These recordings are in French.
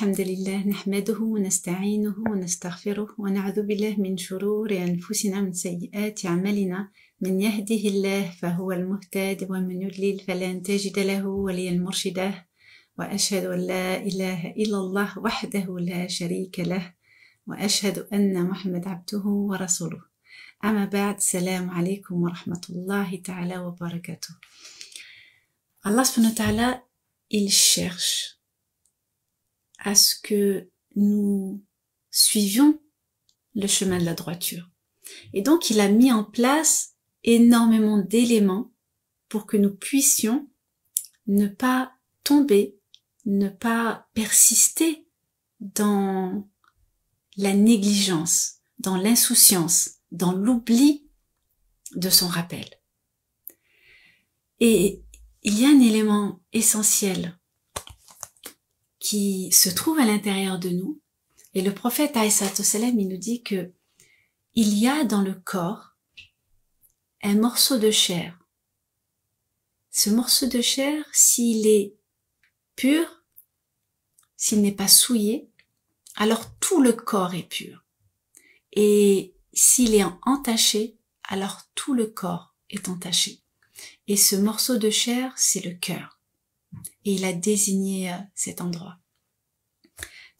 الحمد لله نحمده ونستعينه ونستغفره ونعوذ بالله من شرور أنفسنا من سيئات أعمالنا من يهده الله فهو المهتد ومن يضلل فلن تجد له وليا مرشدا وأشهد أن لا إله إلا الله وحده لا شريك له وأشهد أن محمد عبده ورسوله أما بعد السلام عليكم ورحمة الله تعالى وبركاته. Allah subhanahu wa ta'ala, il cherche à ce que nous suivions le chemin de la droiture. Et donc, il a mis en place énormément d'éléments pour que nous puissions ne pas tomber, ne pas persister dans la négligence, dans l'insouciance, dans l'oubli de son rappel. Et il y a un élément essentiel qui se trouve à l'intérieur de nous. Et le prophète alayhi salam, il nous dit que il y a dans le corps un morceau de chair. Ce morceau de chair, s'il est pur, s'il n'est pas souillé, alors tout le corps est pur. Et s'il est entaché, alors tout le corps est entaché. Et ce morceau de chair, c'est le cœur. Et il a désigné cet endroit.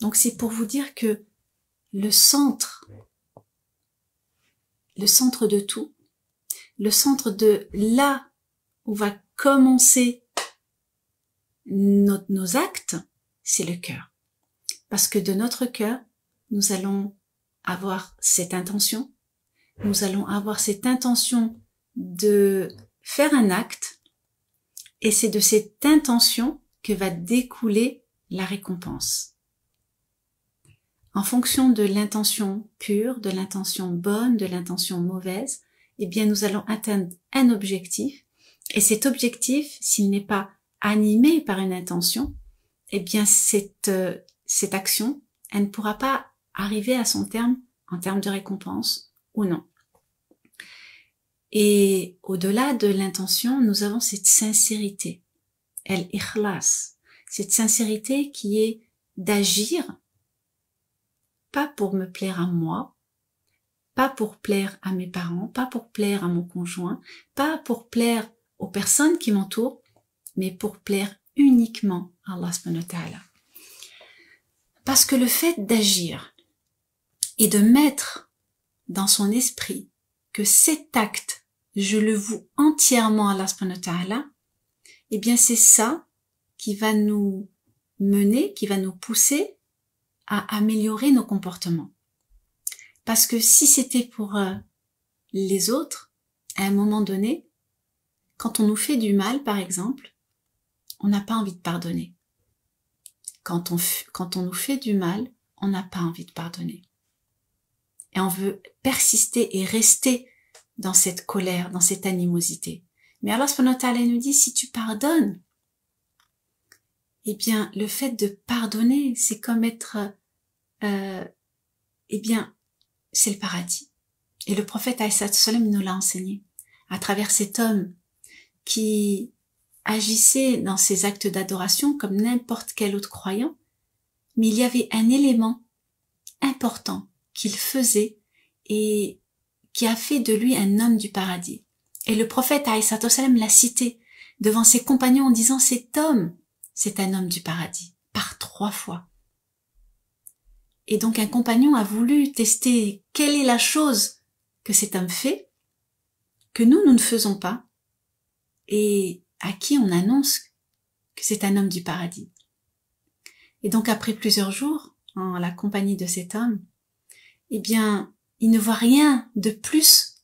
Donc c'est pour vous dire que le centre de tout, le centre de là où va commencer nos actes, c'est le cœur. Parce que de notre cœur, nous allons avoir cette intention, de faire un acte, et c'est de cette intention que va découler la récompense. En fonction de l'intention pure, de l'intention bonne, de l'intention mauvaise, eh bien nous allons atteindre un objectif, et cet objectif, s'il n'est pas animé par une intention, eh bien cette action, elle ne pourra pas arriver à son terme en termes de récompense ou non. Et au-delà de l'intention, nous avons cette sincérité, al-ikhlas, cette sincérité qui est d'agir, pas pour me plaire à moi, pas pour plaire à mes parents, pas pour plaire à mon conjoint, pas pour plaire aux personnes qui m'entourent, mais pour plaire uniquement à Allah subhanahu wa ta'ala. Parce que le fait d'agir et de mettre dans son esprit que cet acte, je le voue entièrement à Allah subhanahu wa ta'ala, eh bien c'est ça qui va nous mener, qui va nous pousser à améliorer nos comportements. Parce que si c'était pour les autres, à un moment donné, quand on nous fait du mal par exemple, on n'a pas envie de pardonner. Quand on nous fait du mal, on n'a pas envie de pardonner. Et on veut persister et rester dans cette colère, dans cette animosité. Mais Allah subhanahu wa ta'ala nous dit, si tu pardonnes, eh bien, le fait de pardonner, c'est comme être, eh bien, c'est le paradis. Et le prophète alayhi salam nous l'a enseigné, à travers cet homme qui agissait dans ses actes d'adoration comme n'importe quel autre croyant, mais il y avait un élément important qu'il faisait et qui a fait de lui un homme du paradis. Et le prophète alayhi salam l'a cité devant ses compagnons en disant, cet homme, c'est un homme du paradis, par 3 fois. Et donc un compagnon a voulu tester quelle est la chose que cet homme fait, que nous ne faisons pas, et à qui on annonce que c'est un homme du paradis. Et donc après plusieurs jours, en la compagnie de cet homme, eh bien, il ne voit rien de plus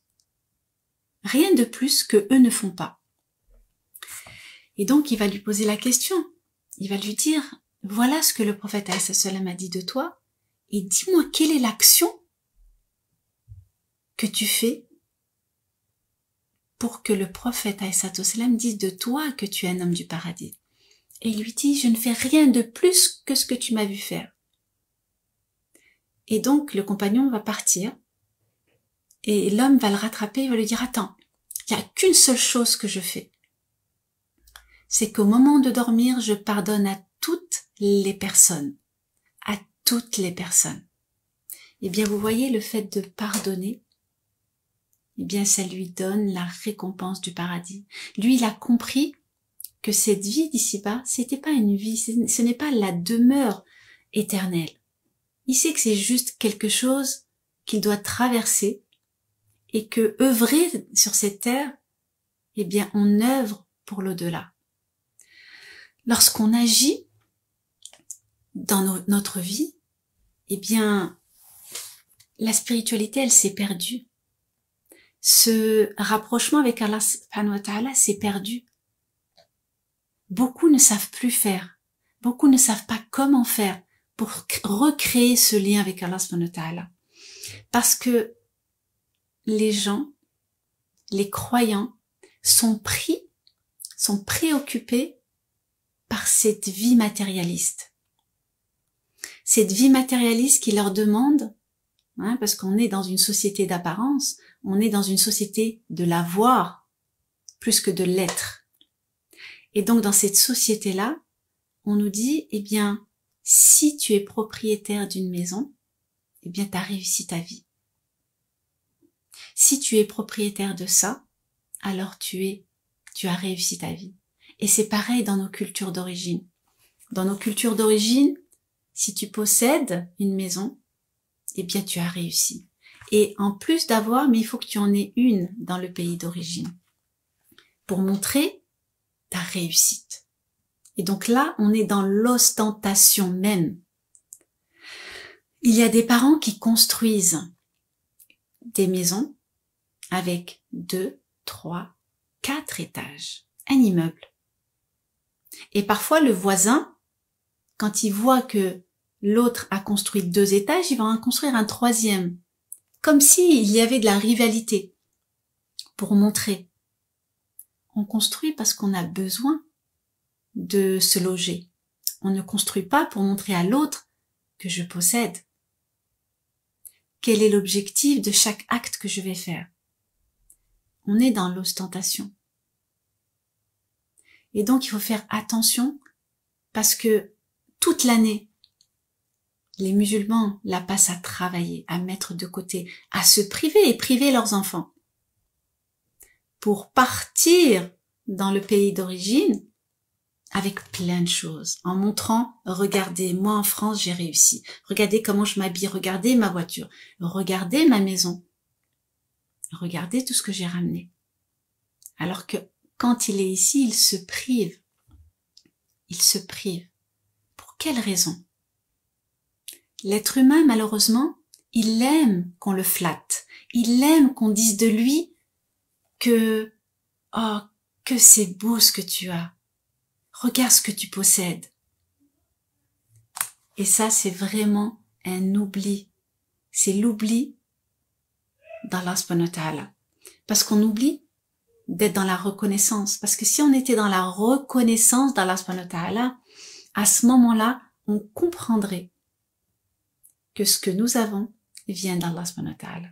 que eux ne font pas. Et donc il va lui poser la question, il va lui dire, voilà ce que le prophète alayhi salam a dit de toi, et dis-moi quelle est l'action que tu fais pour que le prophète alayhi salam dise de toi que tu es un homme du paradis. Et il lui dit, je ne fais rien de plus que ce que tu m'as vu faire. Et donc le compagnon va partir, et l'homme va le rattraper, il va lui dire, attends, il n'y a qu'une seule chose que je fais. C'est qu'au moment de dormir, je pardonne à toutes les personnes. toutes les personnes. Eh bien, vous voyez, le fait de pardonner, eh bien, ça lui donne la récompense du paradis. Lui, il a compris que cette vie d'ici-bas, c'était pas une vie, ce n'est pas la demeure éternelle. Il sait que c'est juste quelque chose qu'il doit traverser et que œuvrer sur cette terre, eh bien, on œuvre pour l'au-delà. Lorsqu'on agit dans notre vie, eh bien, la spiritualité, elle s'est perdue. Ce rapprochement avec Allah subhanahu wa ta'ala s'est perdu. Beaucoup ne savent plus faire. Beaucoup ne savent pas comment faire pour recréer ce lien avec Allah subhanahu wa ta'ala. Parce que les gens, les croyants, sont préoccupés par cette vie matérialiste. Cette vie matérialiste qui leur demande, parce qu'on est dans une société d'apparence, on est dans une société de l'avoir plus que de l'être. Et donc dans cette société-là, on nous dit, eh bien, si tu es propriétaire d'une maison, eh bien, tu as réussi ta vie. Si tu es propriétaire de ça, alors tu as réussi ta vie. Et c'est pareil dans nos cultures d'origine. Dans nos cultures d'origine, si tu possèdes une maison, eh bien, tu as réussi. Et en plus d'avoir, mais il faut que tu en aies une dans le pays d'origine pour montrer ta réussite. Et donc là, on est dans l'ostentation même. Il y a des parents qui construisent des maisons avec 2, 3, 4 étages, un immeuble. Et parfois, le voisin, quand il voit que l'autre a construit 2 étages, il va en construire un 3e. Comme s'il y avait de la rivalité. Pour montrer. On construit parce qu'on a besoin de se loger. On ne construit pas pour montrer à l'autre que je possède. Quel est l'objectif de chaque acte que je vais faire? On est dans l'ostentation. Et donc, il faut faire attention parce que toute l'année, les musulmans la passent à travailler, à mettre de côté, à se priver et priver leurs enfants. Pour partir dans le pays d'origine avec plein de choses, en montrant, regardez, moi en France j'ai réussi, regardez comment je m'habille, regardez ma voiture, regardez ma maison, regardez tout ce que j'ai ramené. Alors que quand il est ici, il se prive. Il se prive. Pour quelle raison? L'être humain, malheureusement, il aime qu'on le flatte. Il aime qu'on dise de lui que, oh, que c'est beau ce que tu as. Regarde ce que tu possèdes. Et ça, c'est vraiment un oubli. C'est l'oubli d'Allah subhanahu wa ta'ala. Parce qu'on oublie d'être dans la reconnaissance. Parce que si on était dans la reconnaissance d'Allah subhanahu wa ta'ala, à ce moment-là, on comprendrait que ce que nous avons vient d'Allah subhanahu wa ta'ala.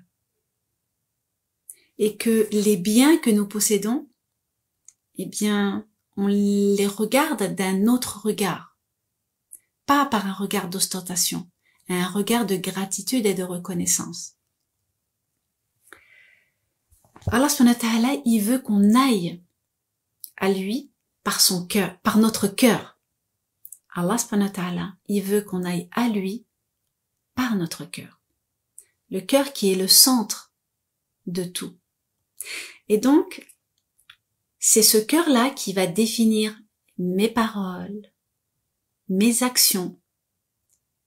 Et que les biens que nous possédons, eh bien, on les regarde d'un autre regard. Pas par un regard d'ostentation, un regard de gratitude et de reconnaissance. Allah subhanahu wa ta'ala, il veut qu'on aille à lui par son cœur, par notre cœur. Allah subhanahu wa ta'ala, il veut qu'on aille à lui par notre cœur. Le cœur qui est le centre de tout. Et donc, c'est ce cœur-là qui va définir mes paroles, mes actions.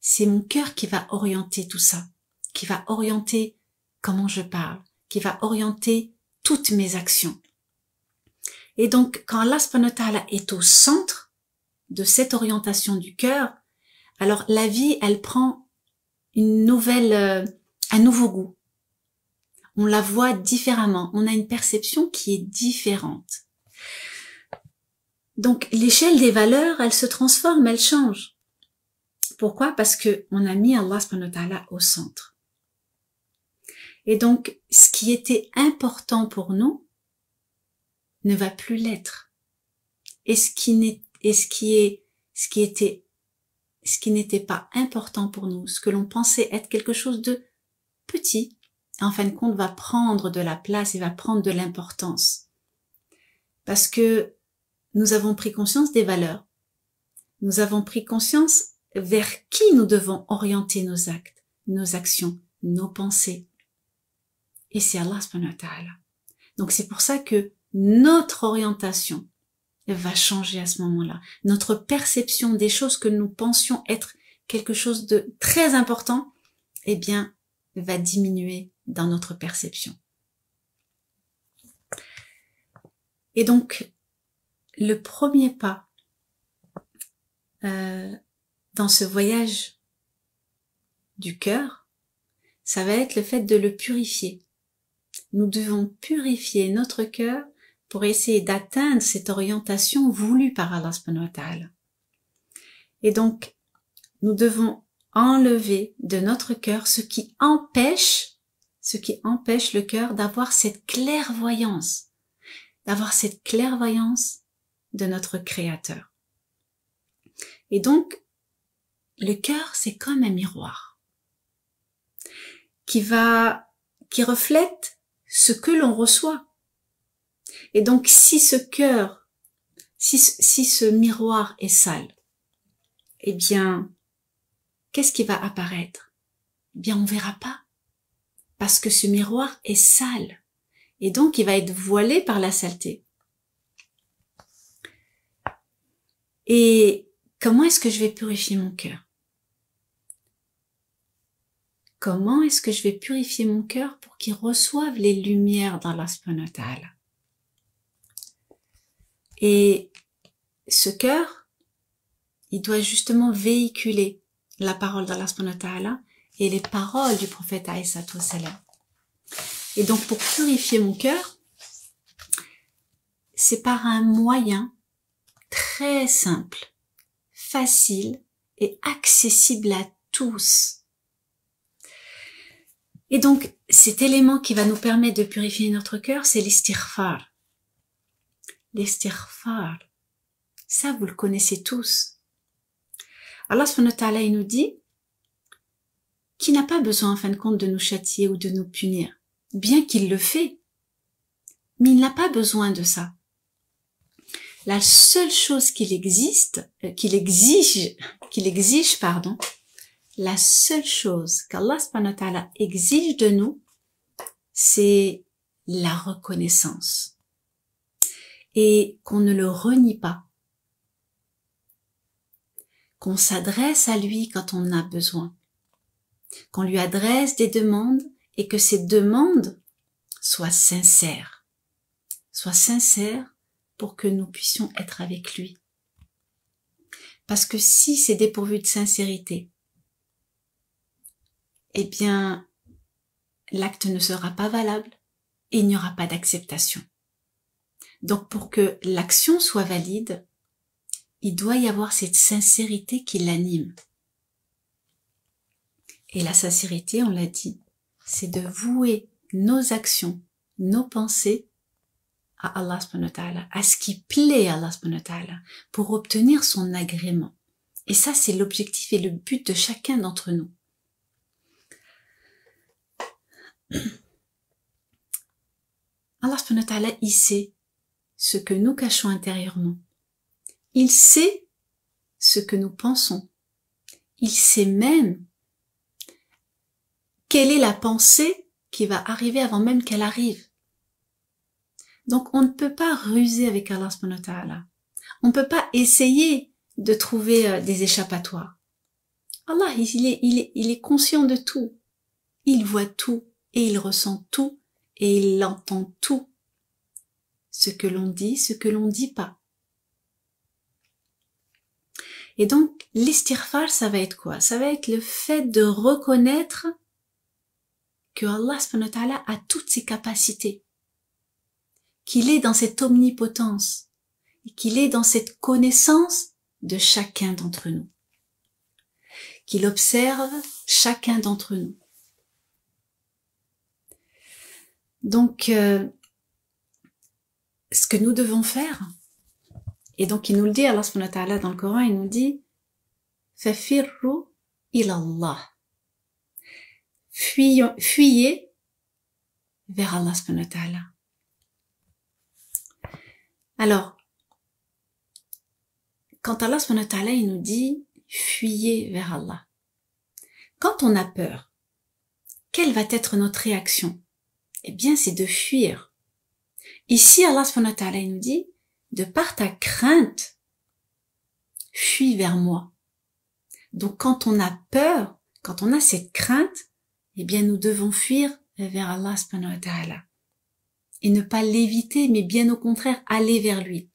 C'est mon cœur qui va orienter tout ça, qui va orienter comment je parle, qui va orienter toutes mes actions. Et donc, quand Allah subhanahu wa ta'ala est au centre de cette orientation du cœur, alors la vie, elle prend un nouveau goût. On la voit différemment. On a une perception qui est différente. Donc, l'échelle des valeurs, elle se transforme, elle change. Pourquoi? Parce que on a mis Allah subhanahu wa ta'ala au centre. Et donc, ce qui était important pour nous ne va plus l'être. Et ce qui était ce qui n'était pas important pour nous, ce que l'on pensait être quelque chose de petit, en fin de compte va prendre de la place et va prendre de l'importance. Parce que nous avons pris conscience des valeurs. Nous avons pris conscience vers qui nous devons orienter nos actes, nos actions, nos pensées. Et c'est Allah subhanahu wa ta'ala. Donc c'est pour ça que notre orientation va changer à ce moment-là. Notre perception des choses que nous pensions être quelque chose de très important, eh bien, va diminuer dans notre perception. Et donc, le premier pas dans ce voyage du cœur, ça va être le fait de le purifier. Nous devons purifier notre cœur pour essayer d'atteindre cette orientation voulue par Allah subhanahu wa ta'ala. Et donc, nous devons enlever de notre cœur ce qui empêche le cœur d'avoir cette clairvoyance de notre Créateur. Et donc, le cœur, c'est comme un miroir qui reflète ce que l'on reçoit. Et donc, si ce miroir est sale, eh bien, qu'est-ce qui va apparaître? Eh bien, on verra pas. Parce que ce miroir est sale. Et donc, il va être voilé par la saleté. Et comment est-ce que je vais purifier mon cœur? Comment est-ce que je vais purifier mon cœur pour qu'il reçoive les lumières d'Allah subhanahu wa ta'ala? Et ce cœur, il doit justement véhiculer la parole d'Allah subhanahu wa ta'ala et les paroles du prophète alayhi salatu wassalam. Et donc pour purifier mon cœur, c'est par un moyen très simple, facile et accessible à tous. Et donc cet élément qui va nous permettre de purifier notre cœur, c'est l'istighfar. L'istighfar, ça vous le connaissez tous. Allah subhanahu wa ta'ala, il nous dit qu'il n'a pas besoin en fin de compte de nous châtier ou de nous punir, bien qu'il le fait, mais il n'a pas besoin de ça. La seule chose la seule chose qu'Allah subhanahu wa ta'ala exige de nous, c'est la reconnaissance. Et qu'on ne le renie pas. Qu'on s'adresse à lui quand on a besoin. Qu'on lui adresse des demandes et que ces demandes soient sincères. Soient sincères pour que nous puissions être avec lui. Parce que si c'est dépourvu de sincérité, eh bien, l'acte ne sera pas valable et il n'y aura pas d'acceptation. Donc, pour que l'action soit valide, il doit y avoir cette sincérité qui l'anime. Et la sincérité, on l'a dit, c'est de vouer nos actions, nos pensées à Allah subhanahu wa ta'ala, à ce qui plaît à Allah subhanahu wa ta'ala, pour obtenir son agrément. Et ça, c'est l'objectif et le but de chacun d'entre nous. Allah subhanahu wa ta'ala, il sait ce que nous cachons intérieurement. Il sait ce que nous pensons. Il sait même quelle est la pensée qui va arriver avant même qu'elle arrive. Donc on ne peut pas ruser avec Allah subhanahu wa ta'ala. On ne peut pas essayer de trouver des échappatoires. Allah, il est conscient de tout. Il voit tout et il ressent tout et il entend tout. Ce que l'on dit, ce que l'on dit pas. Et donc, l'istighfar, ça va être quoi? Ça va être le fait de reconnaître que Allah subhanahu wa ta'ala a toutes ses capacités. Qu'il est dans cette omnipotence. Et qu'il est dans cette connaissance de chacun d'entre nous. Qu'il observe chacun d'entre nous. Donc, ce que nous devons faire, et donc il nous le dit, Allah subhanahu wa ta'ala dans le Coran, il nous dit فَفِرُّوا إِلَى اللَّهِ. Fuyez vers Allah subhanahu wa ta'ala. Alors, quand Allah subhanahu wa ta'ala il nous dit fuyez vers Allah, quand on a peur, quelle va être notre réaction? Eh bien, c'est de fuir. Ici, Allah subhanahu wa ta'ala il nous dit, de par ta crainte, fuis vers moi. Donc, quand on a peur, quand on a cette crainte, eh bien, nous devons fuir vers Allah subhanahu wa ta'ala. Et ne pas l'éviter, mais bien au contraire, aller vers lui.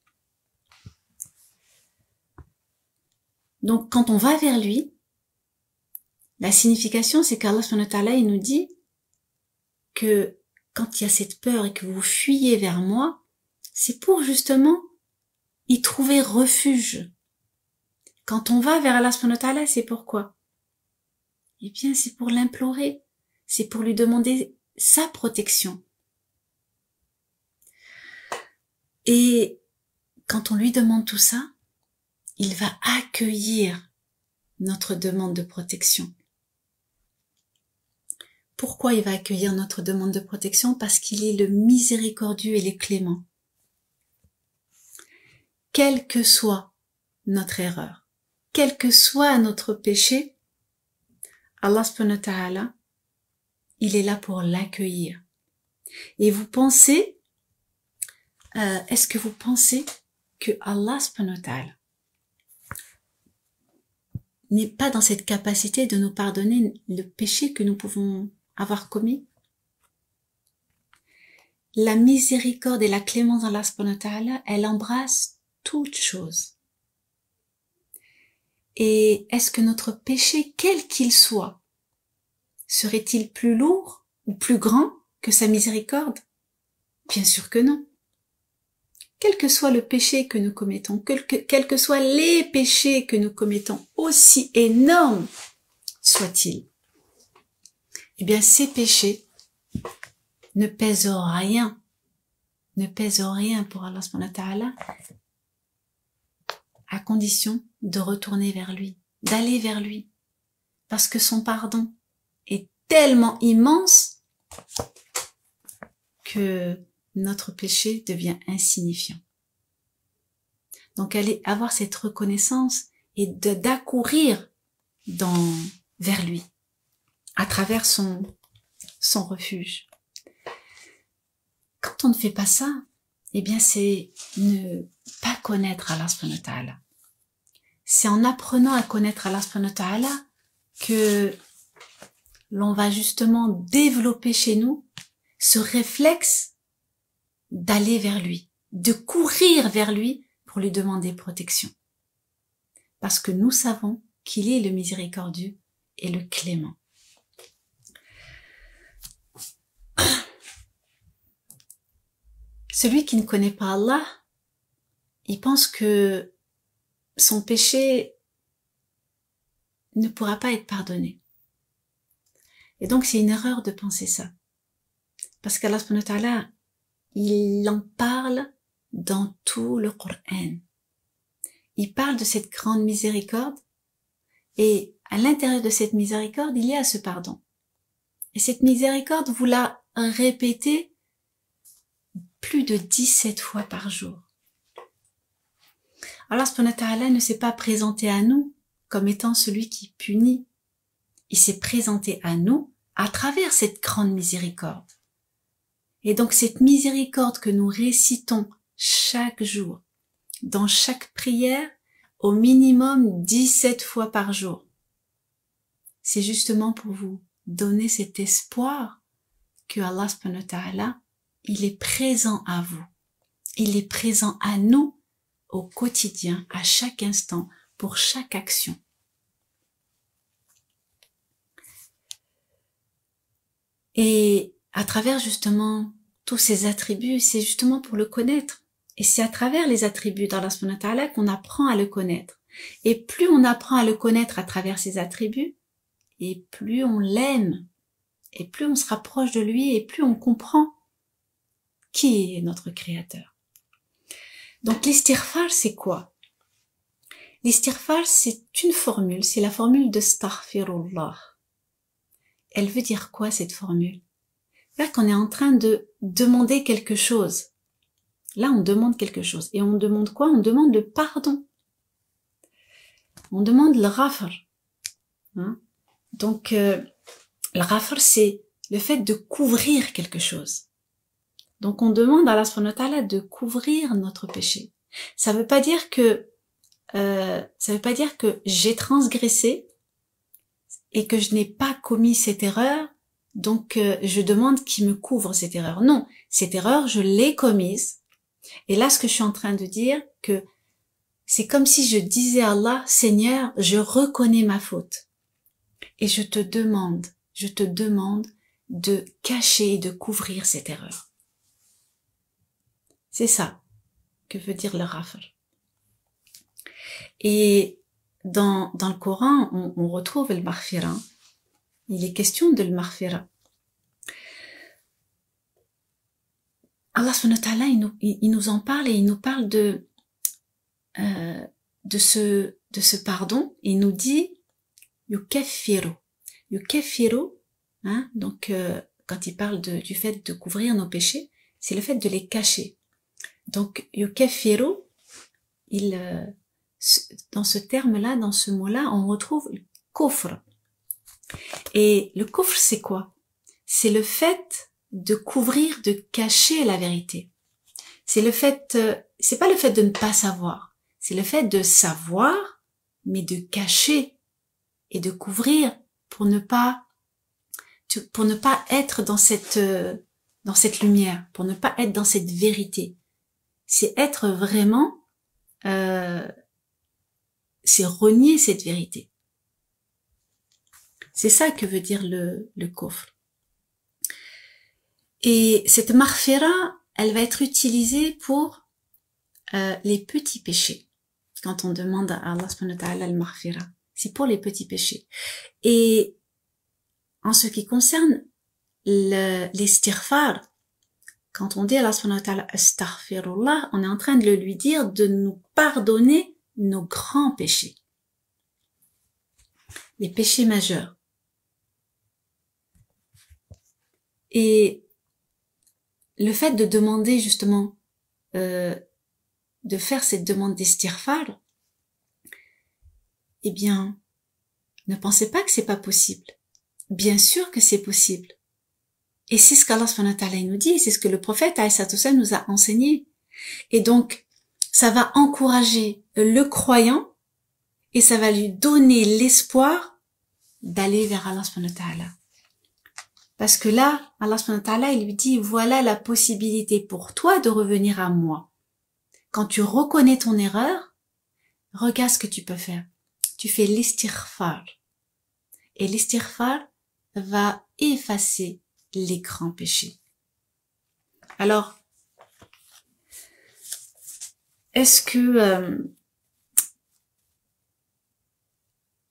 Donc, quand on va vers lui, la signification, c'est qu'Allah subhanahu wa ta'ala, il nous dit que quand il y a cette peur et que vous fuyez vers moi, c'est pour justement y trouver refuge. Quand on va vers Allah subhanahu wa ta'ala, c'est pourquoi? Eh bien, c'est pour l'implorer. C'est pour lui demander sa protection. Et quand on lui demande tout ça, il va accueillir notre demande de protection. Pourquoi il va accueillir notre demande de protection? Parce qu'il est le miséricordieux et le clément. Quelle que soit notre erreur, quel que soit notre péché, Allah subhanahu wa ta'ala, il est là pour l'accueillir. Et vous pensez, est-ce que vous pensez que Allah subhanahu wa ta'ala n'est pas dans cette capacité de nous pardonner le péché que nous pouvons avoir commis? La miséricorde et la clémence d'Allah subhanahu wa ta'ala, elle embrasse toutes choses. Et est-ce que notre péché, quel qu'il soit, serait-il plus lourd ou plus grand que sa miséricorde? Bien sûr que non. Quel que soit le péché que nous commettons, quels que soient les péchés que nous commettons, aussi énormes soient-ils, eh bien ces péchés ne pèsent rien pour Allah subhanahu wa ta'ala, à condition de retourner vers lui, d'aller vers lui, parce que son pardon est tellement immense que notre péché devient insignifiant. Donc aller avoir cette reconnaissance et d'accourir vers lui, à travers son refuge. Quand on ne fait pas ça, eh bien c'est ne pas connaître Allah subhanahu wa ta'ala. C'est en apprenant à connaître Allah subhanahu wa ta'ala que l'on va justement développer chez nous ce réflexe d'aller vers lui, de courir vers lui pour lui demander protection. Parce que nous savons qu'il est le miséricordieux et le clément. Celui qui ne connaît pas Allah, il pense que son péché ne pourra pas être pardonné. Et donc c'est une erreur de penser ça. Parce qu'Allah subhanahu wa ta'ala, il en parle dans tout le Coran. Il parle de cette grande miséricorde et à l'intérieur de cette miséricorde, il y a ce pardon. Et cette miséricorde, vous la répétez plus de 17 fois par jour. Allah subhanahu wa ta'ala ne s'est pas présenté à nous comme étant celui qui punit. Il s'est présenté à nous à travers cette grande miséricorde. Et donc cette miséricorde que nous récitons chaque jour, dans chaque prière, au minimum 17 fois par jour, c'est justement pour vous donner cet espoir que Allah subhanahu wa ta'ala, il est présent à vous. Il est présent à nous au quotidien, à chaque instant, pour chaque action. Et à travers justement tous ces attributs, c'est justement pour le connaître. Et c'est à travers les attributs d'Allah subhanahu wa ta'ala qu'on apprend à le connaître. Et plus on apprend à le connaître à travers ses attributs, et plus on l'aime, et plus on se rapproche de lui, et plus on comprend qui est notre Créateur. Donc l'istighfar, c'est quoi? L'istighfar, c'est une formule, c'est la formule de Astaghfirullah. Elle veut dire quoi, cette formule? Là, qu'on est en train de demander quelque chose. Là, on demande quelque chose. Et on demande quoi? On demande le pardon. On demande le ghafr. Hein? Donc, le ghafr, c'est le fait de couvrir quelque chose. Donc, on demande à Allah subhanahu wa ta'ala de couvrir notre péché. Ça veut pas dire que j'ai transgressé et que je n'ai pas commis cette erreur, donc je demande qu'il me couvre cette erreur. Non, cette erreur, je l'ai commise. Et là, ce que je suis en train de dire, que c'est comme si je disais à Allah, Seigneur, je reconnais ma faute. Et je te demande de cacher et de couvrir cette erreur. C'est ça que veut dire le ghafr. Et dans le Coran, on retrouve le maghfira. Il est question de le maghfira. Allah subhanahu wa ta'ala, il nous en parle et il nous parle de ce pardon. Il nous dit yukaffiru. Yukaffiru, hein, donc quand il parle du fait de couvrir nos péchés, c'est le fait de les cacher. Donc yukaffiru, dans ce terme-là, dans ce mot-là, on retrouve le kufr. Et le kufr, c'est quoi? C'est le fait de couvrir, de cacher la vérité. C'est pas le fait de ne pas savoir. C'est le fait de savoir, mais de cacher et de couvrir pour ne pas être dans cette lumière, pour ne pas être dans cette vérité. C'est être vraiment, c'est renier cette vérité. C'est ça que veut dire le kufr. Et cette maghfira, elle va être utilisée pour les petits péchés. Quand on demande à Allah subhanahu wa ta'ala le maghfira, c'est pour les petits péchés. Et en ce qui concerne l'istighfar, quand on dit à Allah subhanahu wa ta'ala astaghfirullah, on est en train de lui dire de nous pardonner nos grands péchés. Les péchés majeurs. Et le fait de demander justement, de faire cette demande d'istighfar, eh bien, ne pensez pas que c'est pas possible. Bien sûr que c'est possible. Et c'est ce qu'Allah subhanahu wa ta'ala nous dit, c'est ce que le prophète alayhi sallam nous a enseigné. Et donc, ça va encourager le croyant et ça va lui donner l'espoir d'aller vers Allah subhanahu wa ta'ala. Parce que là, Allah subhanahu wa ta'ala, il lui dit, voilà la possibilité pour toi de revenir à moi. Quand tu reconnais ton erreur, regarde ce que tu peux faire. Tu fais l'istighfar. Et l'istighfar va effacer les grands péchés. Alors, est-ce que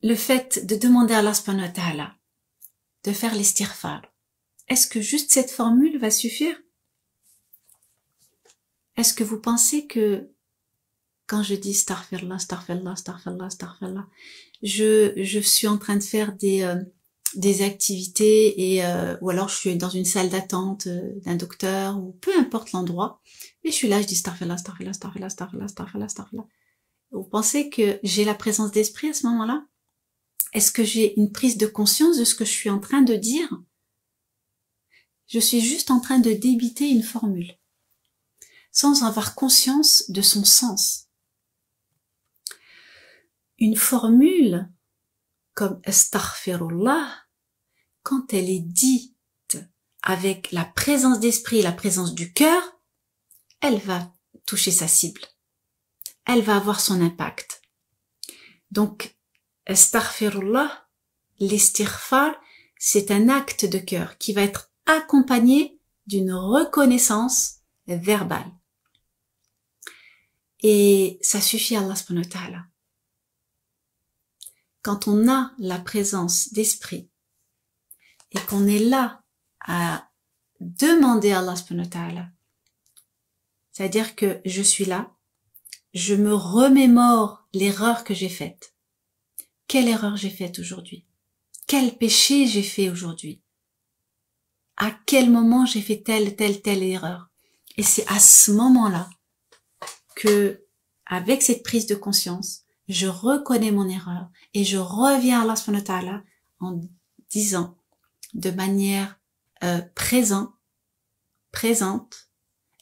le fait de demander à Allah subhanahu wa ta'ala de faire l'istighfar, est-ce que juste cette formule va suffire? Est-ce que vous pensez que quand je dis astaghfirullah, astaghfirullah, astaghfirullah, astaghfirullah, je suis en train de faire des activités ou alors je suis dans une salle d'attente d'un docteur ou peu importe l'endroit, mais je suis là, je dis astaghfirullah, astaghfirullah, astaghfirullah, astaghfirullah, astaghfirullah, astaghfirullah. Vous pensez que j'ai la présence d'esprit à ce moment-là? Est-ce que j'ai une prise de conscience de ce que je suis en train de dire? Je suis juste en train de débiter une formule, sans avoir conscience de son sens. Une formule comme astaghfirullah, quand elle est dite avec la présence d'esprit et la présence du cœur, elle va toucher sa cible. Elle va avoir son impact. Donc, astaghfirullah, l'istighfar, c'est un acte de cœur qui va être accompagné d'une reconnaissance verbale. Et ça suffit à Allah subhanahu wa ta'ala. Quand on a la présence d'esprit et qu'on est là à demander à Allah subhanahu wa ta'ala, c'est-à-dire que je suis là, je me remémore l'erreur que j'ai faite. Quelle erreur j'ai faite aujourd'hui? Quel péché j'ai fait aujourd'hui? À quel moment j'ai fait telle erreur? Et c'est à ce moment-là que, avec cette prise de conscience, je reconnais mon erreur et je reviens à Allah subhanahu wa ta'ala en disant de manière présente,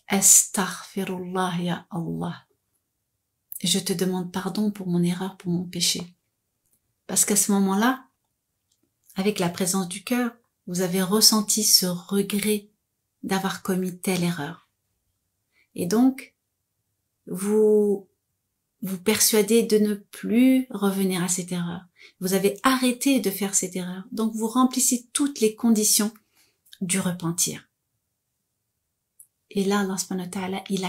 Astaghfirullah ya Allah. Je te demande pardon pour mon erreur, pour mon péché. Parce qu'à ce moment-là, avec la présence du cœur, vous avez ressenti ce regret d'avoir commis telle erreur. Et donc, vous persuadez de ne plus revenir à cette erreur. Vous avez arrêté de faire cette erreur. Donc, vous remplissez toutes les conditions du repentir. Et là, Allah subhanahu wa ta'ala, il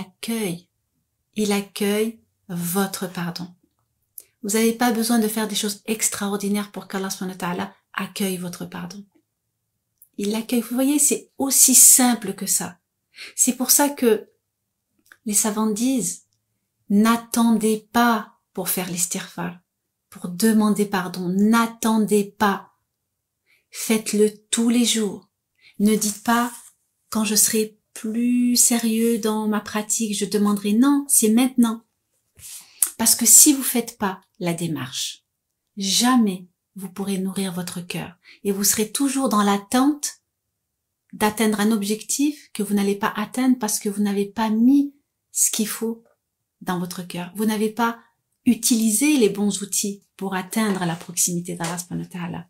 accueille votre pardon. Vous n'avez pas besoin de faire des choses extraordinaires pour qu'Allah subhanahu wa ta'ala accueille votre pardon. Il l'accueille. Vous voyez, c'est aussi simple que ça. C'est pour ça que les savants disent, n'attendez pas pour faire l'istighfar, pour demander pardon. N'attendez pas. Faites-le tous les jours. Ne dites pas, quand je serai plus sérieux dans ma pratique, je demanderai. Non, c'est maintenant. Parce que si vous faites pas la démarche, jamais vous pourrez nourrir votre cœur et vous serez toujours dans l'attente d'atteindre un objectif que vous n'allez pas atteindre parce que vous n'avez pas mis ce qu'il faut dans votre cœur. Vous n'avez pas utilisé les bons outils pour atteindre la proximité d'Allah subhanahu wa ta'ala.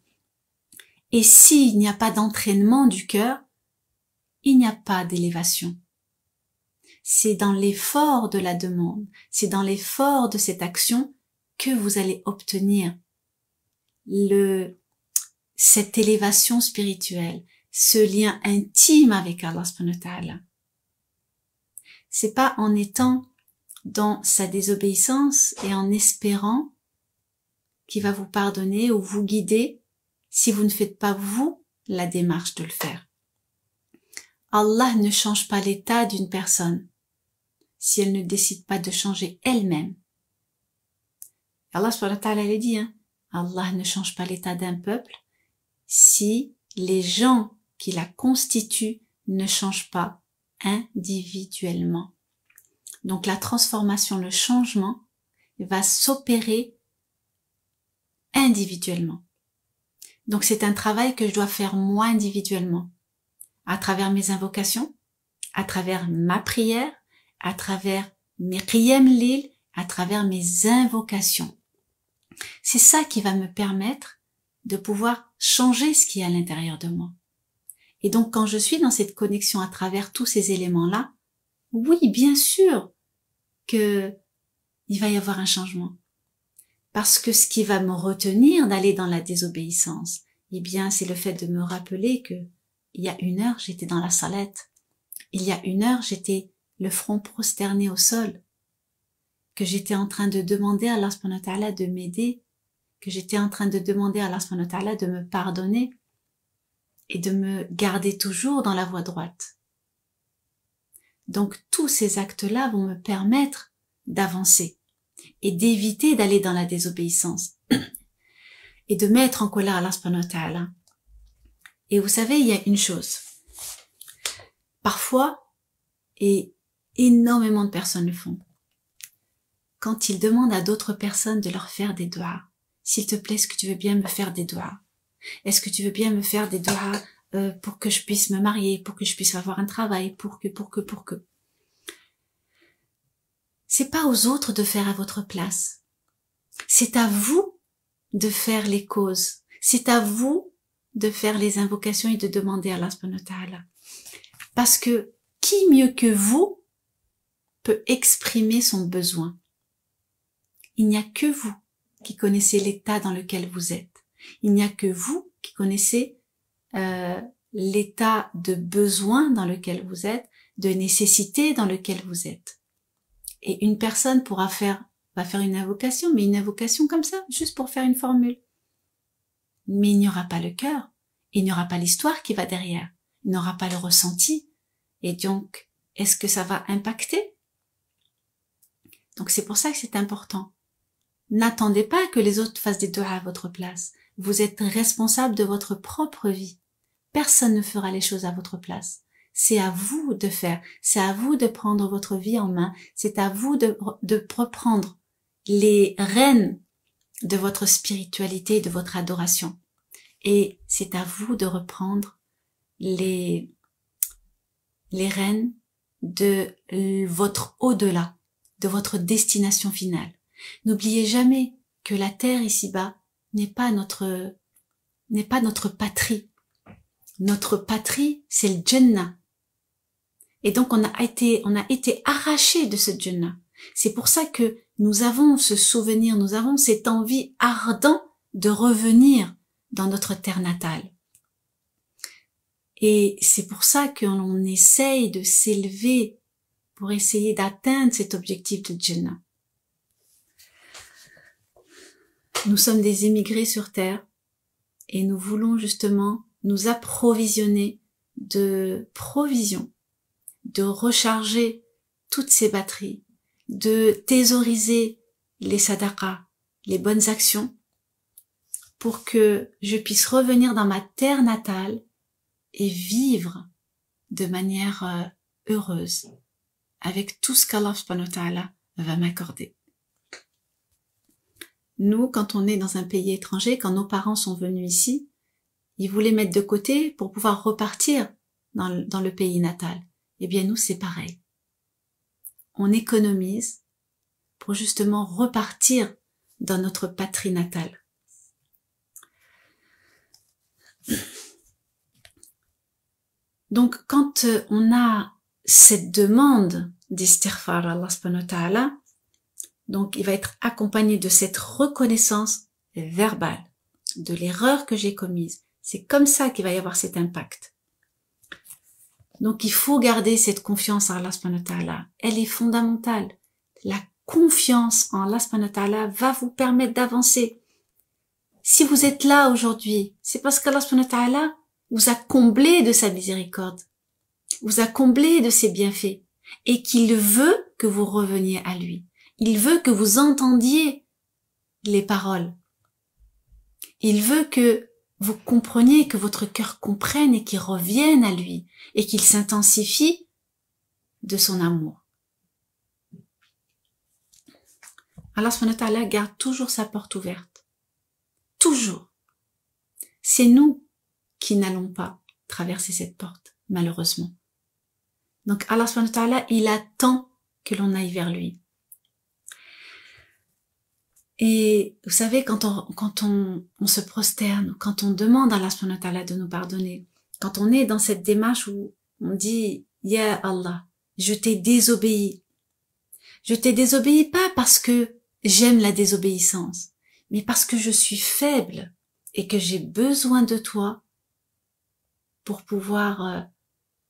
Et s'il n'y a pas d'entraînement du cœur, il n'y a pas d'élévation. C'est dans l'effort de la demande, c'est dans l'effort de cette action que vous allez obtenir cette élévation spirituelle, ce lien intime avec Allah subhanahu wa ta'ala. C'est pas en étant dans sa désobéissance et en espérant qu'il va vous pardonner ou vous guider si vous ne faites pas vous la démarche de le faire. Allah ne change pas l'état d'une personne si elle ne décide pas de changer elle-même. Allah subhanahu wa ta'ala l'a dit, Allah ne change pas l'état d'un peuple si les gens qui la constituent ne changent pas individuellement. Donc la transformation, le changement va s'opérer individuellement. Donc c'est un travail que je dois faire moi individuellement, à travers mes invocations, à travers ma prière, à travers mes qiyam lil, à travers mes invocations. C'est ça qui va me permettre de pouvoir changer ce qui est à l'intérieur de moi. Et donc quand je suis dans cette connexion à travers tous ces éléments-là, oui, bien sûr que il va y avoir un changement. Parce que ce qui va me retenir d'aller dans la désobéissance, eh bien, c'est le fait de me rappeler que il y a 1 heure, j'étais dans la salette. Il y a 1 heure, j'étais le front prosterné au sol. Que j'étais en train de demander à Allah subhanahu wa ta'ala de m'aider. Que j'étais en train de demander à Allah subhanahu wa ta'ala de me pardonner. Et de me garder toujours dans la voie droite. Donc, tous ces actes-là vont me permettre d'avancer. Et d'éviter d'aller dans la désobéissance. Et de mettre en colère Allah subhanahu wa ta'ala. Et vous savez, il y a une chose. Parfois, et énormément de personnes le font, quand ils demandent à d'autres personnes de leur faire des doigts, s'il te plaît, est-ce que tu veux bien me faire des doigts? Est-ce que tu veux bien me faire des doigts pour que je puisse me marier, pour que je puisse avoir un travail, pour que. C'est pas aux autres de faire à votre place. C'est à vous de faire les causes. C'est à vous de faire les invocations et de demander à Allah subhanahu wa ta'ala. Parce que qui mieux que vous peut exprimer son besoin? Il n'y a que vous qui connaissez l'état dans lequel vous êtes. Il n'y a que vous qui connaissez l'état de besoin dans lequel vous êtes, de nécessité dans lequel vous êtes. Et une personne va faire une invocation, mais une invocation comme ça, juste pour faire une formule. Mais il n'y aura pas le cœur, il n'y aura pas l'histoire qui va derrière, il n'y aura pas le ressenti. Et donc, est-ce que ça va impacter? Donc c'est pour ça que c'est important N'attendez pas que les autres fassent des doigts à votre place. Vous êtes responsable de votre propre vie. Personne ne fera les choses à votre place. C'est à vous de faire. C'est à vous de prendre votre vie en main. C'est à vous de reprendre les rênes de votre spiritualité, de votre adoration. Et c'est à vous de reprendre les rênes de votre au-delà, de votre destination finale. N'oubliez jamais que la terre ici-bas n'est pas notre patrie. Notre patrie, c'est le Jannah. Et donc on a été arrachés de ce Jannah. C'est pour ça que nous avons ce souvenir, nous avons cette envie ardente de revenir dans notre terre natale. Et c'est pour ça qu'on essaye de s'élever pour essayer d'atteindre cet objectif de Jannah. Nous sommes des émigrés sur terre et nous voulons justement nous approvisionner de provisions, de recharger toutes ces batteries, de thésauriser les sadaqas, les bonnes actions, pour que je puisse revenir dans ma terre natale et vivre de manière heureuse avec tout ce qu'Allah subhanahu wa ta'ala va m'accorder. Nous, quand on est dans un pays étranger, quand nos parents sont venus ici, ils voulaient mettre de côté pour pouvoir repartir dans le pays natal. Eh bien, nous, c'est pareil. On économise pour justement repartir dans notre patrie natale. Donc, quand on a cette demande d'istighfar à Allah subhanahu wa ta'ala, donc il va être accompagné de cette reconnaissance verbale de l'erreur que j'ai commise. C'est comme ça qu'il va y avoir cet impact. Donc il faut garder cette confiance en Allah subhanahu wa ta'ala. Elle est fondamentale. La confiance en Allah subhanahu wa ta'ala va vous permettre d'avancer. Si vous êtes là aujourd'hui, c'est parce qu'Allah subhanahu wa ta'ala vous a comblé de sa miséricorde, vous a comblé de ses bienfaits, et qu'il veut que vous reveniez à lui. Il veut que vous entendiez les paroles. Il veut que vous compreniez, que votre cœur comprenne et qu'il revienne à lui et qu'il s'intensifie de son amour. Allah subhanahu wa ta'ala garde toujours sa porte ouverte. Toujours. C'est nous qui n'allons pas traverser cette porte, malheureusement. Donc Allah subhanahu wa ta'ala, il attend que l'on aille vers lui. Et vous savez, quand on se prosterne, quand on demande à Allah subhanahu wa ta'ala de nous pardonner, quand on est dans cette démarche où on dit « Ya Allah, je t'ai désobéi ». Je t'ai désobéi pas parce que j'aime la désobéissance, mais parce que je suis faible et que j'ai besoin de toi pour pouvoir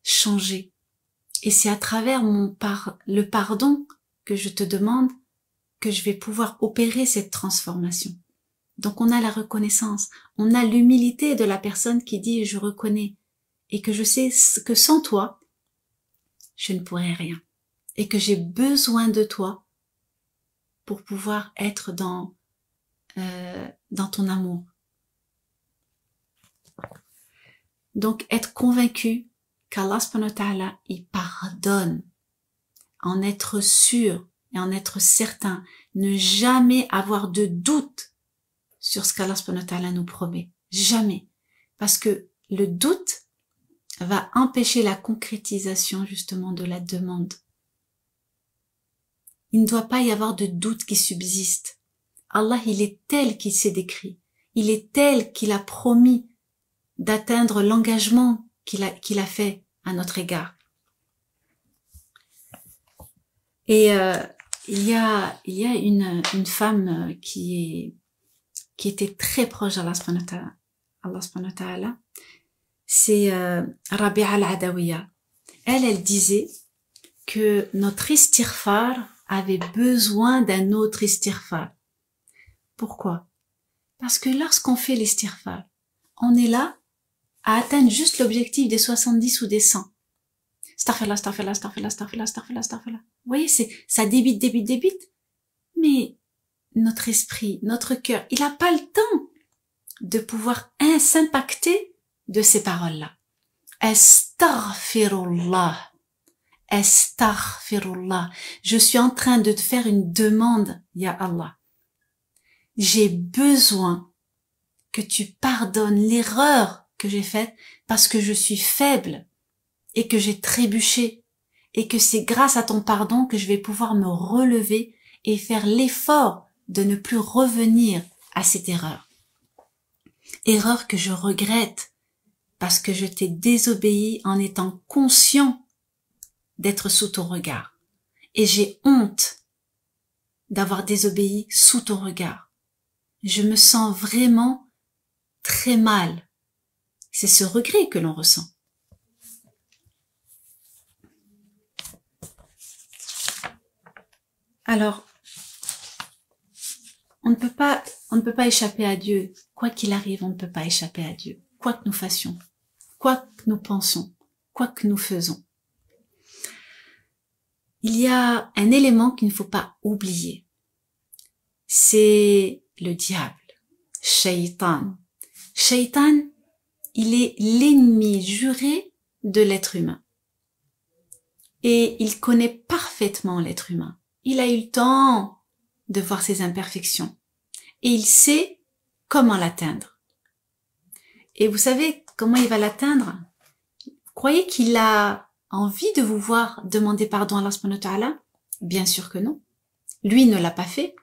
changer. Et c'est à travers le pardon que je te demande que je vais pouvoir opérer cette transformation. Donc on a la reconnaissance, on a l'humilité de la personne qui dit je reconnais et que je sais que sans toi, je ne pourrais rien et que j'ai besoin de toi pour pouvoir être dans ton amour. Donc être convaincu qu'Allah subhanahu wa ta'ala, il pardonne, en être sûr et en être certain, ne jamais avoir de doute sur ce qu'Allah subhanahu wa ta'ala nous promet. Jamais. Parce que le doute va empêcher la concrétisation justement de la demande. Il ne doit pas y avoir de doute qui subsiste. Allah, il est tel qu'il s'est décrit. Il est tel qu'il a promis d'atteindre l'engagement qu'il a fait à notre égard. Et il y a une femme qui était très proche d'Allah subhanahu wa ta'ala. C'est Rabi'a al-Adawiya. Elle disait que notre istighfar avait besoin d'un autre istighfar. Pourquoi? Parce que lorsqu'on fait l'istighfar, on est là à atteindre juste l'objectif des 70 ou des 100. Astaghfirullah, astaghfirullah, astaghfirullah, astaghfirullah, astaghfirullah, astaghfirullah. Vous voyez, ça débite. Mais notre esprit, notre cœur, il n'a pas le temps de pouvoir s'impacter de ces paroles-là. Astaghfirullah. Astaghfirullah. Je suis en train de te faire une demande, ya Allah. J'ai besoin que tu pardonnes l'erreur que j'ai faite parce que je suis faible et que j'ai trébuché et que c'est grâce à ton pardon que je vais pouvoir me relever et faire l'effort de ne plus revenir à cette erreur. Erreur que je regrette parce que je t'ai désobéi en étant conscient d'être sous ton regard. Et j'ai honte d'avoir désobéi sous ton regard. Je me sens vraiment très mal. C'est ce regret que l'on ressent. Alors, on ne peut pas échapper à Dieu. Quoi qu'il arrive, on ne peut pas échapper à Dieu. Quoi que nous fassions, quoi que nous pensons, quoi que nous faisons. Il y a un élément qu'il ne faut pas oublier. C'est le diable, Shaitan. Shaitan, il est l'ennemi juré de l'être humain. Et il connaît parfaitement l'être humain. Il a eu le temps de voir ses imperfections. Et il sait comment l'atteindre. Et vous savez comment il va l'atteindre? Vous croyez qu'il a envie de vous voir demander pardon à Allah subhanahu wa ta'ala? Bien sûr que non. Lui ne l'a pas fait.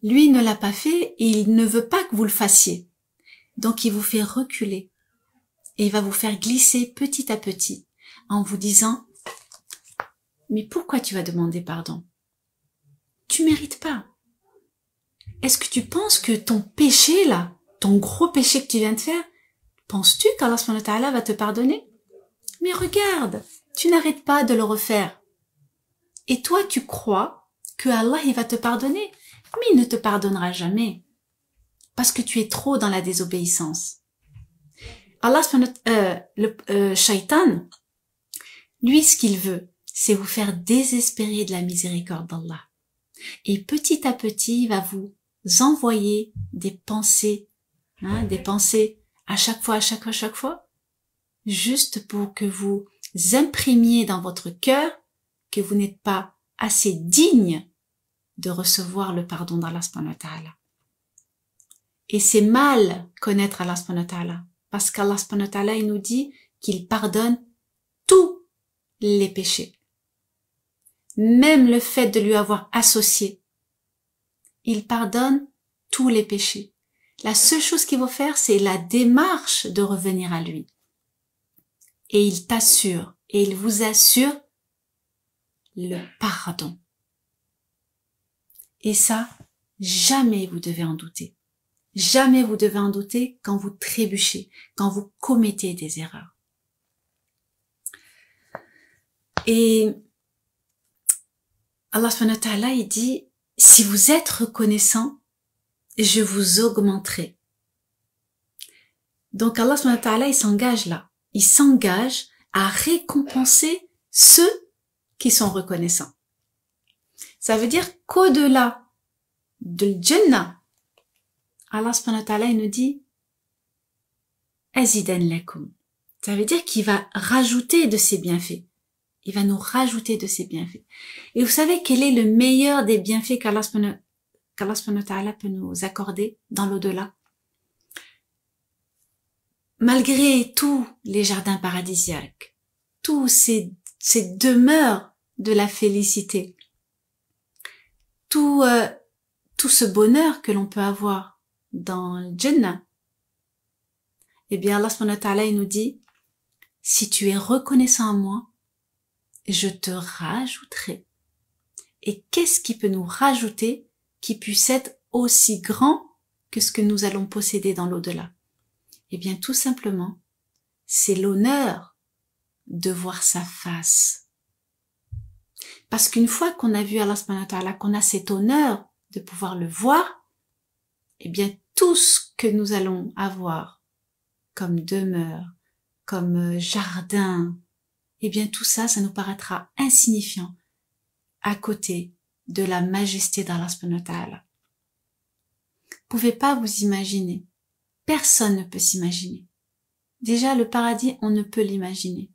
Lui ne l'a pas fait et il ne veut pas que vous le fassiez. Donc il vous fait reculer. Et il va vous faire glisser petit à petit en vous disant « Mais pourquoi tu vas demander pardon? Tu mérites pas. Est-ce que tu penses que ton péché là, ton gros péché que tu viens de faire, penses-tu qu'Allah subhanahu wa ta'ala va te pardonner? Mais regarde, tu n'arrêtes pas de le refaire. Et toi, tu crois que Allah il va te pardonner, mais il ne te pardonnera jamais. Parce que tu es trop dans la désobéissance. Allah le shaitan, lui, ce qu'il veut, c'est vous faire désespérer de la miséricorde d'Allah. Et petit à petit, il va vous envoyer des pensées à chaque fois, juste pour que vous imprimiez dans votre cœur que vous n'êtes pas assez digne de recevoir le pardon d'Allah subhanahu wa ta'ala. Et c'est mal connaître Allah subhanahu wa ta'ala, parce qu'Allah subhanahu wa ta'ala, il nous dit qu'il pardonne tous les péchés. Même le fait de lui avoir associé, il pardonne tous les péchés. La seule chose qu'il faut faire, c'est la démarche de revenir à lui. Et il t'assure, et il vous assure le pardon. Et ça, jamais vous devez en douter. Jamais vous devez en douter quand vous trébuchez, quand vous commettez des erreurs. Et Allah subhanahu wa ta'ala, il dit, si vous êtes reconnaissant, je vous augmenterai. Donc Allah subhanahu wa ta'ala, il s'engage là. Il s'engage à récompenser ceux qui sont reconnaissants. Ça veut dire qu'au-delà de Jannah, Allah subhanahu wa ta'ala, il nous dit Azidan lakum. Ça veut dire qu'il va rajouter de ses bienfaits. Il va nous rajouter de ses bienfaits. Et vous savez quel est le meilleur des bienfaits qu'Allah subhanahu wa ta'ala peut nous accorder dans l'au-delà? Malgré tous les jardins paradisiaques, tous ces demeures de la félicité, tout ce bonheur que l'on peut avoir dans le Jannah, eh bien Allah subhanahu wa ta'ala, il nous dit, si tu es reconnaissant à moi, je te rajouterai. Et qu'est-ce qui peut nous rajouter qui puisse être aussi grand que ce que nous allons posséder dans l'au-delà? Eh bien, tout simplement, c'est l'honneur de voir sa face. Parce qu'une fois qu'on a vu Allah subhanahu wa ta'ala, qu'on a cet honneur de pouvoir le voir, eh bien, tout ce que nous allons avoir comme demeure, comme jardin, eh bien, tout ça, ça nous paraîtra insignifiant à côté de la majesté d'Allah subhanahu wa ta'ala. Vous pouvez pas vous imaginer. Personne ne peut s'imaginer. Déjà, le paradis, on ne peut l'imaginer.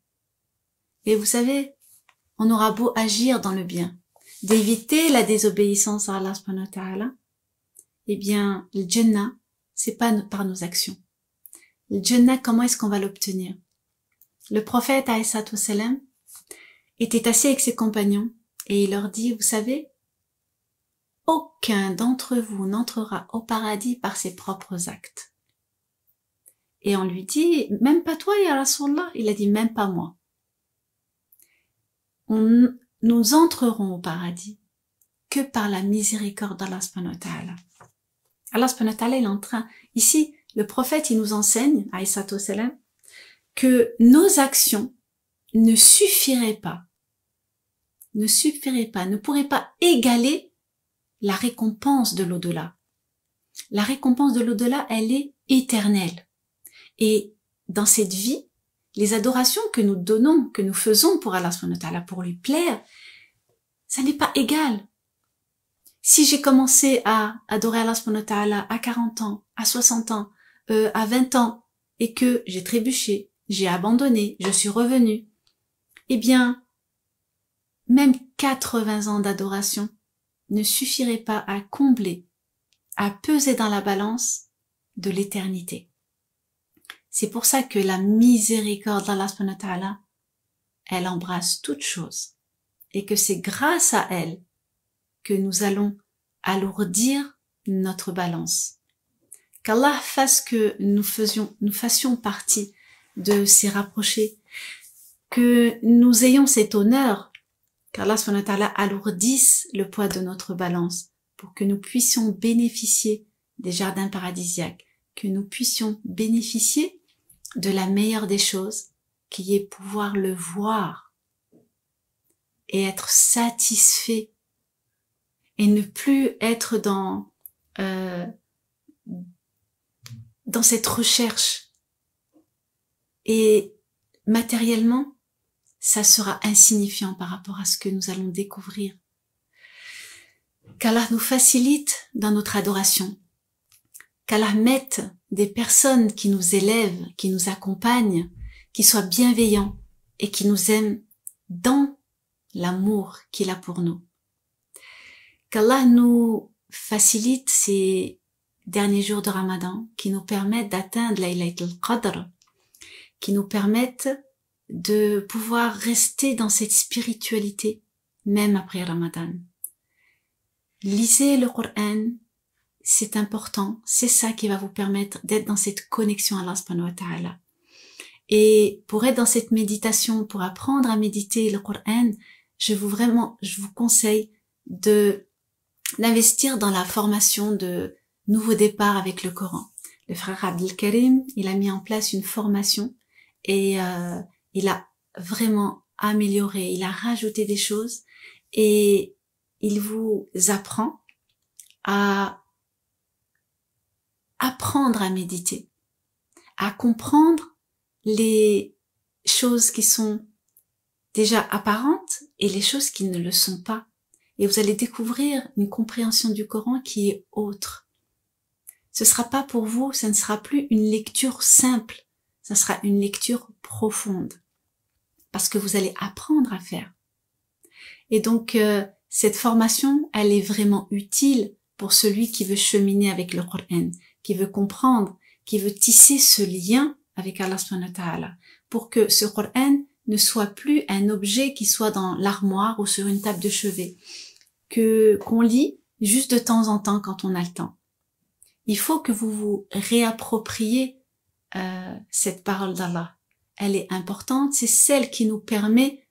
Et vous savez, on aura beau agir dans le bien, d'éviter la désobéissance à Allah subhanahu wa ta'ala, eh bien, le Jannah, c'est pas par nos actions. Le Jannah, comment est-ce qu'on va l'obtenir? Le prophète, alayhi salatu wassalam, était assis avec ses compagnons et il leur dit, vous savez, aucun d'entre vous n'entrera au paradis par ses propres actes. Et on lui dit, même pas toi, ya Rasulallah. Il a dit, même pas moi. Nous entrerons au paradis que par la miséricorde d'Allah subhanahu wa ta'ala. Allah subhanahu wa ta'ala, il est en train, ici, le prophète, il nous enseigne, alayhi salatu wassalam, que nos actions ne suffiraient pas, ne pourraient pas égaler la récompense de l'au-delà. La récompense de l'au-delà, elle est éternelle. Et dans cette vie, les adorations que nous donnons, que nous faisons pour Allah subhanahu wa ta'ala, pour lui plaire, ça n'est pas égal. Si j'ai commencé à adorer Allah subhanahu wa ta'ala à 40 ans, à 60 ans, à 20 ans, et que j'ai trébuché, j'ai abandonné, je suis revenu, eh bien, même 80 ans d'adoration ne suffirait pas à combler, à peser dans la balance de l'éternité. C'est pour ça que la miséricorde d'Allah subhanahu wa ta'ala, elle embrasse toutes choses, et que c'est grâce à elle que nous allons alourdir notre balance. Qu'Allah fasse que nous fassions partie de ces rapprochés, que nous ayons cet honneur, qu'Allah subhanahu wa ta'ala alourdisse le poids de notre balance, pour que nous puissions bénéficier des jardins paradisiaques, que nous puissions bénéficier de la meilleure des choses, qui est pouvoir le voir et être satisfait et ne plus être dans cette recherche. Et matériellement, ça sera insignifiant par rapport à ce que nous allons découvrir. Qu'Allah nous facilite dans notre adoration. Qu'Allah mette des personnes qui nous élèvent, qui nous accompagnent, qui soient bienveillants et qui nous aiment dans l'amour qu'il a pour nous. Qu'Allah nous facilite ces derniers jours de Ramadan, qui nous permettent d'atteindre Laylatul Qadr, qui nous permettent de pouvoir rester dans cette spiritualité, même après Ramadan. Lisez le Coran, c'est important, c'est ça qui va vous permettre d'être dans cette connexion à Allah subhanahu wa ta'ala. Et pour être dans cette méditation, pour apprendre à méditer le Coran, je vous conseille d'investir dans la formation de nouveau départ avec le Coran. Le frère Abdel Karim, il a mis en place une formation et il a vraiment amélioré, il a rajouté des choses et il vous apprend à apprendre à méditer, à comprendre les choses qui sont déjà apparentes et les choses qui ne le sont pas. Et vous allez découvrir une compréhension du Coran qui est autre. Ce sera pas pour vous, ça ne sera plus une lecture simple, ça sera une lecture profonde. Parce que vous allez apprendre à faire. Et donc, cette formation, elle est vraiment utile pour celui qui veut cheminer avec le Coran, qui veut comprendre, qui veut tisser ce lien avec Allah subhanahu wa ta'ala, pour que ce Coran ne soit plus un objet qui soit dans l'armoire ou sur une table de chevet, qu'on lit juste de temps en temps quand on a le temps. Il faut que vous vous réappropriez cette parole d'Allah. Elle est importante, c'est celle qui nous permet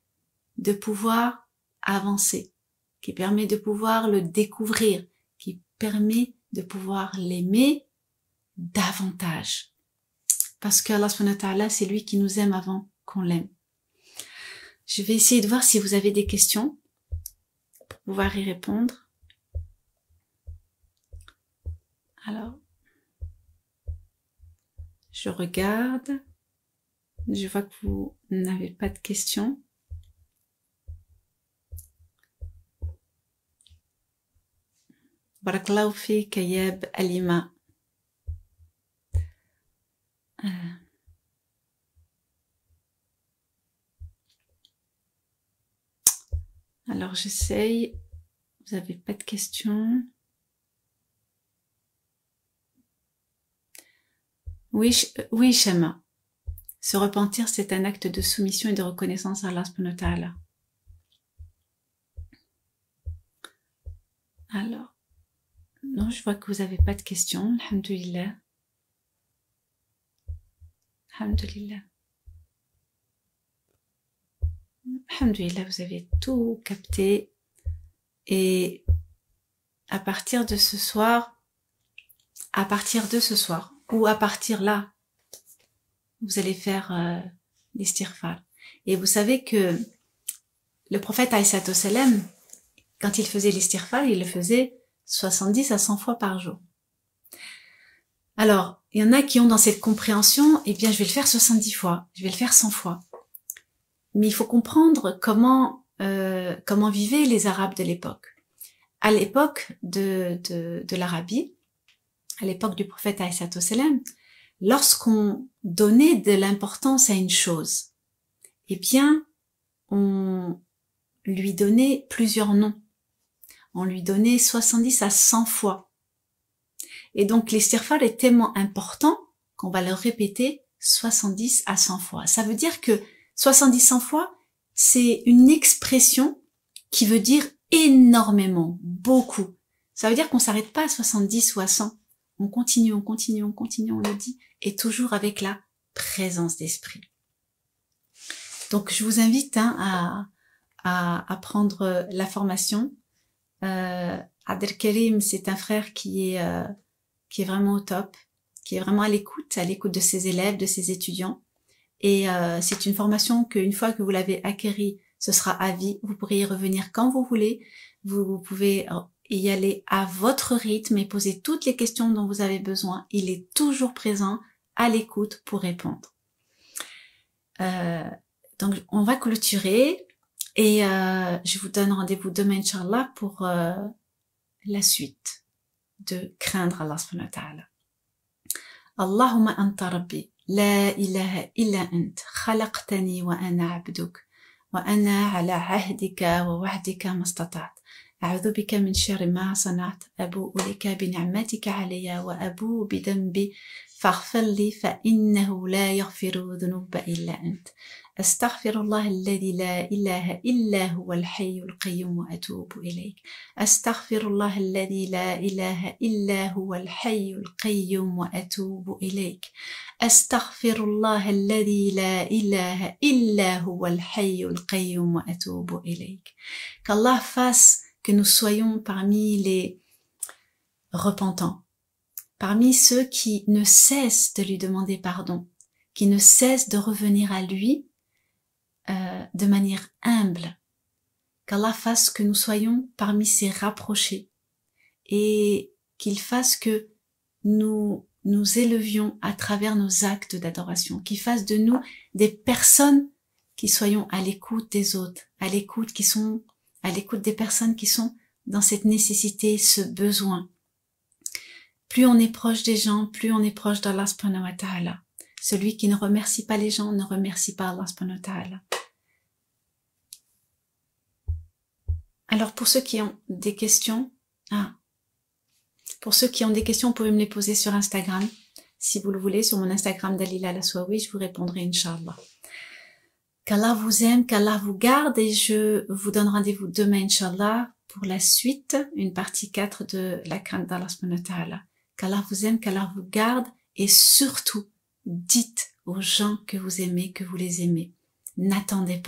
de pouvoir avancer, qui permet de pouvoir le découvrir, qui permet de pouvoir l'aimer davantage. Parce que Allah subhanahu wa ta'ala, c'est lui qui nous aime avant qu'on l'aime. Je vais essayer de voir si vous avez des questions pour pouvoir y répondre. Alors, je regarde. Je vois que vous n'avez pas de questions. Barakallahu fik Yab Alima. Alors j'essaye. Vous n'avez pas de questions? Oui, Shama. Se repentir, c'est un acte de soumission et de reconnaissance à Allah subhanahu wa ta'ala. Alors, non, je vois que vous n'avez pas de questions. Alhamdulillah. Alhamdulillah. Alhamdulillah, vous avez tout capté. Et à partir de ce soir, ou à partir là, vous allez faire l'istighfar. Et vous savez que le prophète alayhi salam, quand il faisait l'istighfar, il le faisait 70 à 100 fois par jour. Alors, il y en a qui ont dans cette compréhension, eh bien, je vais le faire 70 fois, je vais le faire 100 fois. Mais il faut comprendre comment vivaient les Arabes de l'époque. À l'époque de l'Arabie, à l'époque du prophète alayhi salam, lorsqu'on donnait de l'importance à une chose, eh bien, on lui donnait plusieurs noms. On lui donnait 70 à 100 fois. Et donc, l'istighfar est tellement important qu'on va le répéter 70 à 100 fois. Ça veut dire que 70-100 fois, c'est une expression qui veut dire énormément, beaucoup. Ça veut dire qu'on s'arrête pas à 70 ou à 100. On continue, on le dit, et toujours avec la présence d'esprit. Donc, je vous invite à prendre la formation. Abdelkarim, c'est un frère qui est vraiment au top, qui est vraiment à l'écoute de ses élèves, de ses étudiants. Et c'est une formation qu'une fois que vous l'avez acquérie, ce sera à vie. Vous pourrez y revenir quand vous voulez. Vous pouvez y aller à votre rythme et poser toutes les questions dont vous avez besoin. Il est toujours présent, à l'écoute pour répondre. Donc, on va clôturer et je vous donne rendez-vous demain, Inch'Allah, pour la suite de craindre Allah subhanahu wa ta'ala. Allahumma anta rabbi, la ilaha illa ant, khalaqtani wa ana abduk, wa ana ala ahdika wa wahdika mastata'at. أعوذ بك من شر ما صنعت أبوء لك بنعمتك علي وأبوء بذنبي فاغفر لي فإنه لا يغفر الذنوب إلا أنت أستغفر الله الذي لا إله إلا هو الحي القيوم وأتوب إليك أستغفر الله الذي لا إله إلا هو الحي القيوم وأتوب إليك أستغفر الله الذي لا إله إلا هو الحي القيوم وأتوب إليك. Qu'Allah fasse que nous soyons parmi les repentants, parmi ceux qui ne cessent de lui demander pardon, qui ne cessent de revenir à lui de manière humble. Qu'Allah fasse que nous soyons parmi ces rapprochés et qu'il fasse que nous nous élevions à travers nos actes d'adoration, qu'il fasse de nous des personnes qui soyons à l'écoute des autres, à l'écoute des personnes qui sont dans cette nécessité, ce besoin. Plus on est proche des gens, plus on est proche d'Allah subhanahu wa ta'ala. Celui qui ne remercie pas les gens ne remercie pas Allah subhanahu wa ta'ala. Alors pour ceux qui ont des questions, vous pouvez me les poser sur Instagram. Si vous le voulez, sur mon Instagram Dalila Laswawi, je vous répondrai, Inch'Allah. Qu'Allah vous aime, qu'Allah vous garde et je vous donne rendez-vous demain, Inch'Allah, pour la suite, une partie 4 de la crainte d'Allah subhanahu wa ta'ala. Qu'Allah vous aime, qu'Allah vous garde et surtout, dites aux gens que vous aimez, que vous les aimez. N'attendez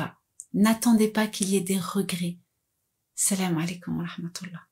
pas qu'il y ait des regrets. Salam alaikum wa rahmatullah.